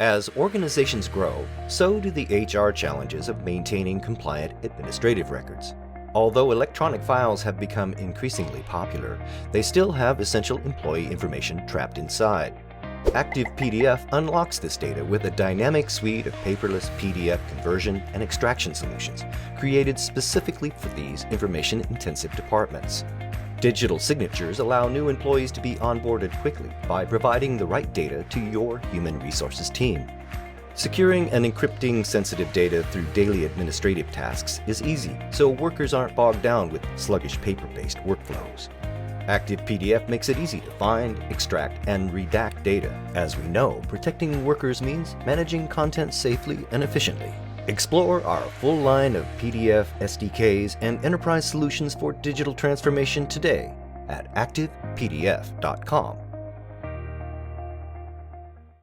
As organizations grow, so do the HR challenges of maintaining compliant administrative records. Although electronic files have become increasingly popular, they still have essential employee information trapped inside. ActivePDF unlocks this data with a dynamic suite of paperless PDF conversion and extraction solutions created specifically for these information-intensive departments. Digital signatures allow new employees to be onboarded quickly by providing the right data to your human resources team. Securing and encrypting sensitive data through daily administrative tasks is easy, so workers aren't bogged down with sluggish paper-based workflows. ActivePDF makes it easy to find, extract, and redact data. As we know, protecting workers means managing content safely and efficiently. Explore our full line of PDF, SDKs, and enterprise solutions for digital transformation today at ActivePDF.com.